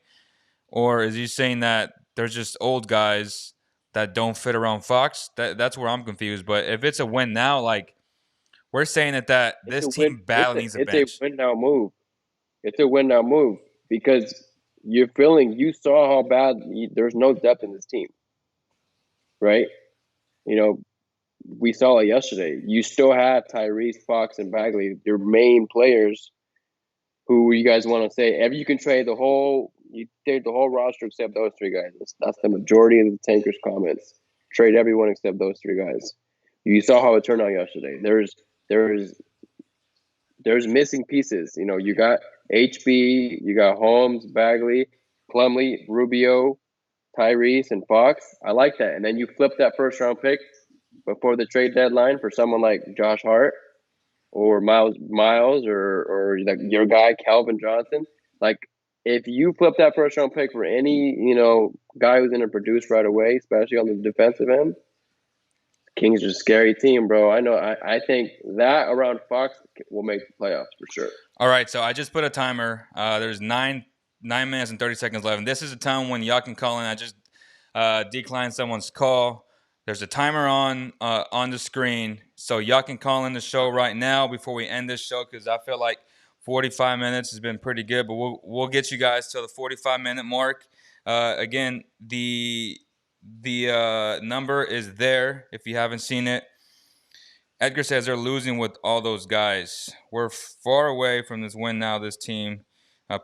or is he saying that there's just old guys that don't fit around Fox? That's where I'm confused. But if it's a win now, like we're saying that it's this a win. team badly needs a It's a bench. win now move. It's a win now move because you saw how bad there's no depth in this team, right? You know, we saw it yesterday. You still have Tyrese, Fox, and Bagley, your main players. Who you guys want to say? If you can trade you trade the whole roster except those three guys. That's the majority of the tankers' comments. Trade everyone except those three guys. You saw how it turned out yesterday. There's there's missing pieces. You got HB, you got Holmes, Bagley, Plumlee, Rubio, Tyrese, and Fox. I like that. And then you flip that first round pick before the trade deadline for someone like Josh Hart or Miles or like your guy Calvin Johnson. Like if you flip that first round pick for any guy who's going to produce right away, especially on the defensive end, Kings are a scary team, bro. I know. I think that around Fox will make the playoffs for sure. All right, so I just put a timer. There's 9 minutes and 30 seconds left, and this is a time when y'all can call in. I just declined someone's call. There's a timer on the screen, so y'all can call in the show right now before we end this show because I feel like 45 minutes has been pretty good, but we'll get you guys to the 45-minute mark. Again, the number is there if you haven't seen it. Edgar says they're losing with all those guys. We're far away from this win now, this team.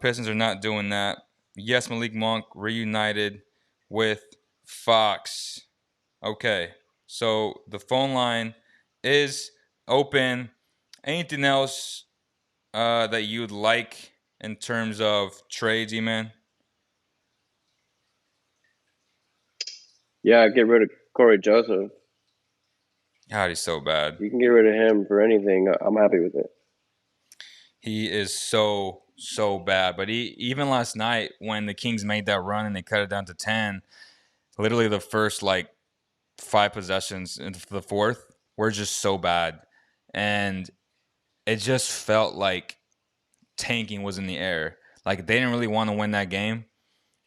Pistons are not doing that. Yes, Malik Monk reunited with Fox. Okay, so the phone line is open. Anything else that you'd like in terms of trades, E-Man? Yeah, get rid of Corey Joseph. God, he's so bad. You can get rid of him for anything. I'm happy with it. He is so bad. But even last night when the Kings made that run and they cut it down to 10, literally the first like 5 possessions into the fourth were just so bad. And it just felt like tanking was in the air. Like they didn't really want to win that game.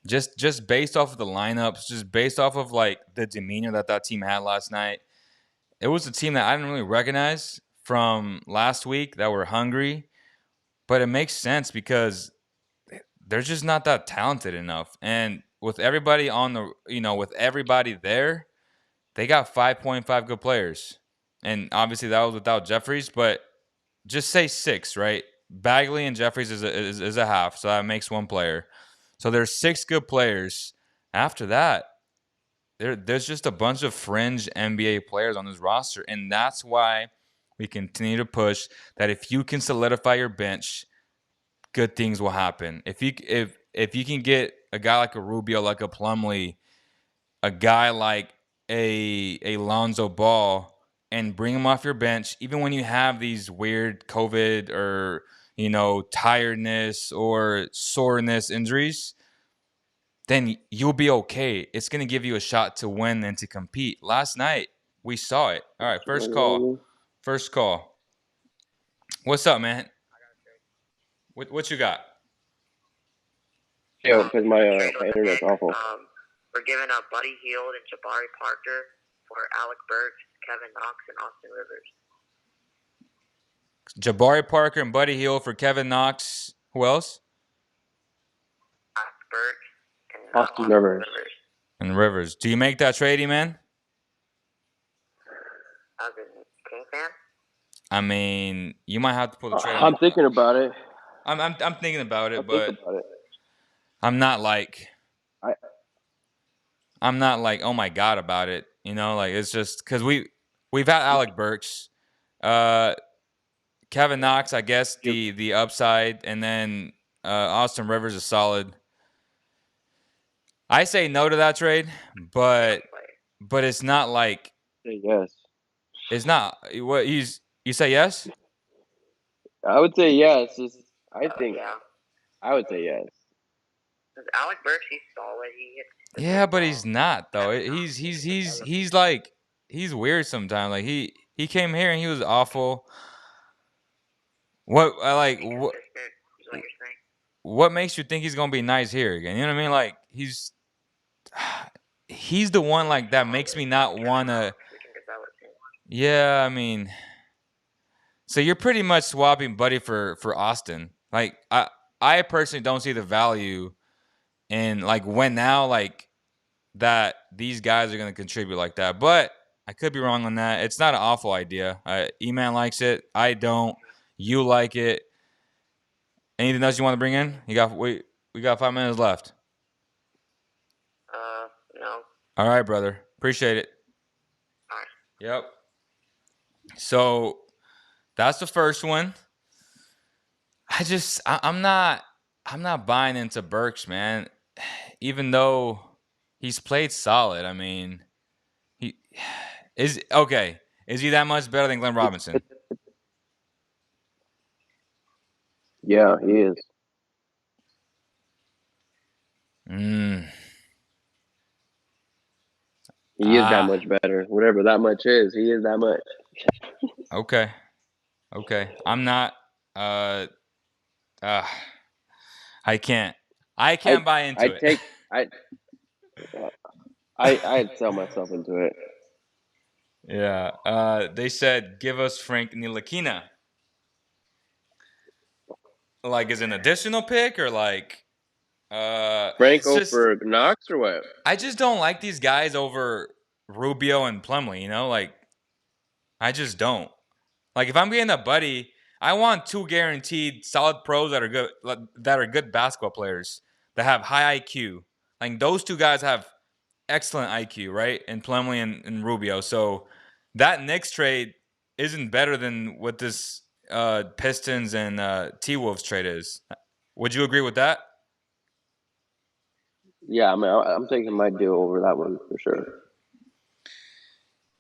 Just based off of the lineups, just based off of like the demeanor that team had last night. It was a team that I didn't really recognize from last week that were hungry, but it makes sense because they're just not that talented enough. And with everybody on the, with everybody there, they got 5.5 good players. And obviously that was without Jeffries, but just say 6, right? Bagley and Jeffries is a half, so that makes 1 player. So there's 6 good players. After that, there's just a bunch of fringe NBA players on this roster, and that's why we continue to push that if you can solidify your bench, good things will happen. If you can get a guy like a Rubio, like a Plumlee, a guy like a Lonzo Ball, and bring him off your bench, even when you have these weird COVID or tiredness or soreness injuries, then you'll be okay. It's gonna give you a shot to win and to compete. Last night we saw it. All right, first call. First call. What's up, man? What you got? Yeah, because my Trade my with the internet's Knicks. awful. We're giving up Buddy Hield and Jabari Parker for Alec Burks, Kevin Knox, and Austin Rivers. Jabari Parker and Buddy Hield for Kevin Knox. Who else? Alec Burks and Austin Rivers. And Rivers. Do you make that trade, man? As a King fan? I mean, you might have to pull the trade. I'm thinking about it. I'm thinking about it, I'll but think about it. I'm not like I I'm not like, oh my god about it. Like it's just because we've had Alec Burks, Kevin Knox, I guess the upside, and then Austin Rivers is solid. I say no to that trade, but it's not like say yes. it's not what you say yes. I would say yes. I think Yeah. I would say yes. Alec Burks, he's solid. He hits. Yeah, but he's not though. He's like he's weird sometimes. Like he came here and he was awful. What I like what makes you think he's gonna be nice here again? You know what I mean? Like he's the one like that makes me not wanna. Yeah, I mean, so you're pretty much swapping Buddy for Austin. Like I personally don't see the value in like when now like that these guys are gonna contribute like that. But I could be wrong on that. It's not an awful idea. E-Man likes it. I don't. You like it. Anything else you want to bring in? We got 5 minutes left. No. All right, brother. Appreciate it. All right. Yep. So that's the first one. I'm not buying into Burks, man. Even though he's played solid. I mean, he is okay. Is he that much better than Glenn Robinson? Yeah, he is. He is that much better. Whatever that much is, he is that much. Okay. I'm not. I can't buy into it. I'd sell myself into it. Yeah. They said give us Frank Ntilikina. Like as an additional pick or like Frank over Knox or what? I just don't like these guys over Rubio and Plumlee, like I just don't. Like if I'm getting a Buddy, I want 2 guaranteed solid pros that are good basketball players that have high IQ. Like those 2 guys have excellent IQ, right? And Plumlee and Rubio. So that Knicks trade isn't better than what this Pistons and T-Wolves trade is. Would you agree with that? Yeah, I mean, I'm taking my deal over that one for sure.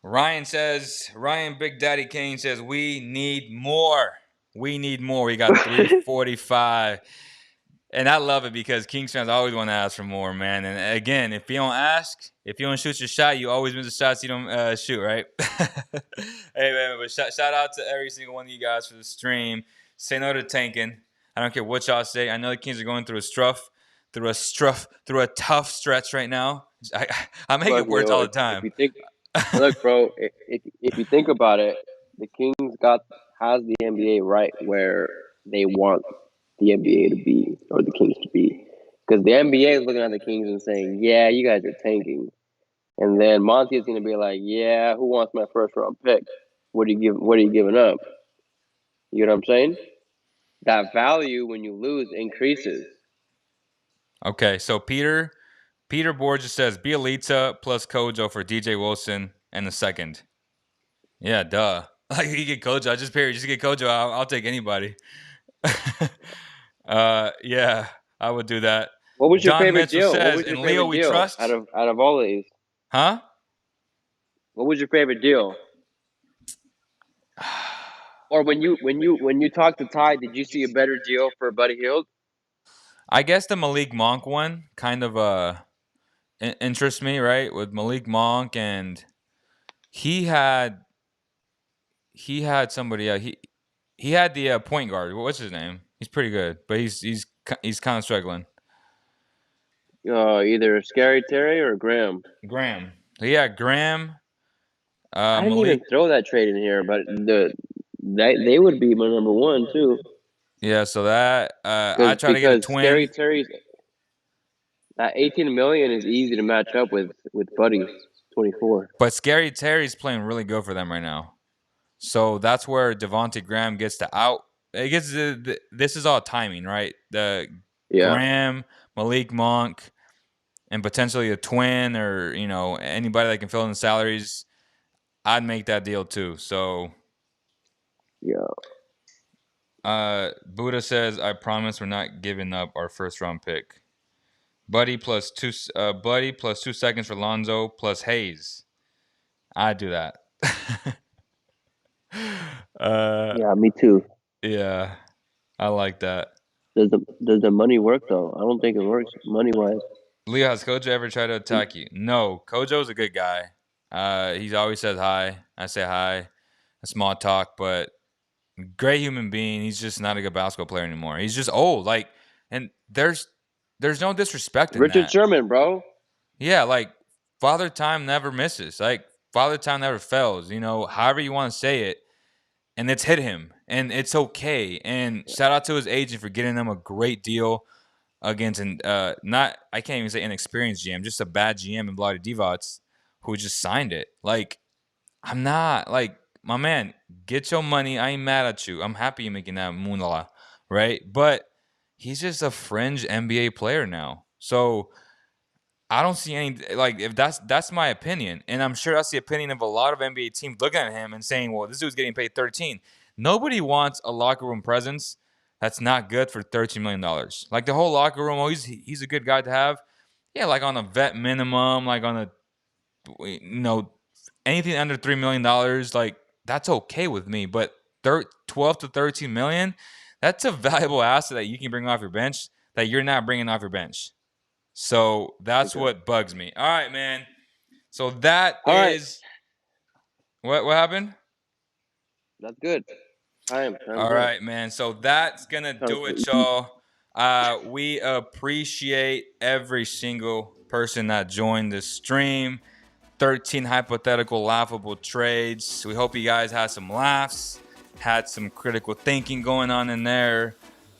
Ryan Big Daddy Kane says, we need more. We need more. We got 345. And I love it because Kings fans always want to ask for more, man. And again, if you don't ask, if you don't shoot your shot, you always miss the shots you don't shoot, right? Hey, man, but shout out to every single one of you guys for the stream. Say no to tanking. I don't care what y'all say. I know the Kings are going through through a tough stretch right now. I make Look, it words all the if time. you think, look, bro, if you think about it, the Kings has the NBA right where they want the NBA to be, or the Kings to be, because the NBA is looking at the Kings and saying, "Yeah, you guys are tanking," and then Monty is going to be like, "Yeah, who wants my first round pick? What are you giving up?" You know what I'm saying? That value when you lose increases. Okay, so Peter Borges says Bielitsa plus Kojo for DJ Wilson and the second. Yeah, duh. Like you get Kojo, just get Kojo. I'll take anybody. Yeah, I would do that. What was your John favorite Mitchell deal? What says, was your "In Leo favorite we deal trust." out of all of these? Huh? What was your favorite deal? Or when you talked to Ty, did you see a better deal for Buddy Hield? I guess the Malik Monk one kind of interests me, right? With Malik Monk, and he had somebody. He had the point guard. What's his name? He's pretty good, but he's kind of struggling. Either Scary Terry or Graham. Graham. Yeah, Graham. I didn't Malik. even throw that trade in here, but they would be my number one too. Yeah, so that I Because try to get a Scary twin, Terry's that 18 million is easy to match up with Buddy's 24. but Scary Terry's playing really good for them right now. So that's where Devontae Graham gets to out. It gets this is all timing, right? The Yeah, Graham, Malik Monk, and potentially a twin or anybody that can fill in the salaries. I'd make that deal too. So yeah. Buddha says, "I promise we're not giving up our first round pick." Buddy plus 2 seconds for Lonzo plus Hayes. I'd do that. Yeah, me too. Yeah, I like that. Does the money work though? I don't think it works money wise. Leo, has Kojo ever tried to attack you? No, Kojo's a good guy. He's always says hi. I say hi. A small talk, but great human being. He's just not a good basketball player anymore. He's just old. And there's no disrespect in Richard that. Sherman, bro. Yeah, like Father Time never misses. Like Father Time never fails. However you want to say it, and it's hit him, and it's okay. And shout out to his agent for getting him a great deal against not I can't even say inexperienced GM, just a bad GM in Bloody Divots who just signed it. Like I'm not like my man. Get your money. I ain't mad at you. I'm happy you're making that moolah, right? But he's just a fringe NBA player now. So I don't see any if that's my opinion, and I'm sure that's the opinion of a lot of NBA teams looking at him and saying, "Well, this dude's getting paid 13." Nobody wants a locker room presence that's not good for $13 million. Like the whole locker room, oh, he's a good guy to have. Yeah, like on a vet minimum, like on anything under $3 million, like that's okay with me. But 12 to 13 million, that's a valuable asset that you can bring off your bench that you're not bringing off your bench. So that's what bugs me. All right, man. So that All right. is what happened? That's good. Time. All right, man. So that's gonna do it, y'all. We appreciate every single person that joined the stream. 13 hypothetical laughable trades. We hope you guys had some laughs, had some critical thinking going on in there.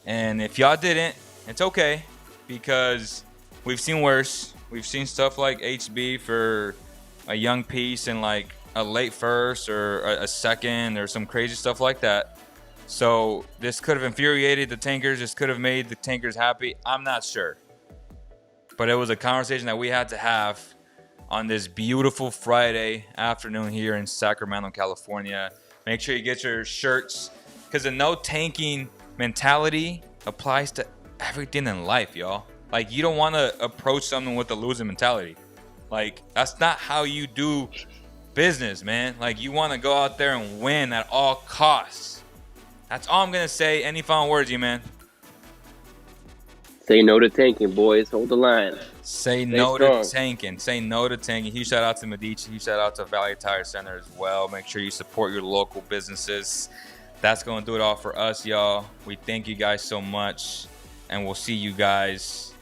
And if y'all didn't, it's okay because we've seen worse. We've seen stuff like HB for a young piece and like a late first or a second or some crazy stuff like that. So this could have infuriated the tankers. This could have made the tankers happy. I'm not sure. But it was a conversation that we had to have on this beautiful Friday afternoon here in Sacramento, California. Make sure you get your shirts because the no tanking mentality applies to everything in life, y'all. Like, you don't want to approach something with a losing mentality. Like, that's not how you do business, man. Like, you want to go out there and win at all costs. That's all I'm going to say. Any final words, man? Say no to tanking, boys. Hold the line. Say Stay no strong. to tanking. Say no to tanking. Huge shout out to Medici. Huge shout out to Valley Tire Center as well. Make sure you support your local businesses. That's going to do it all for us, y'all. We thank you guys so much. And we'll see you guys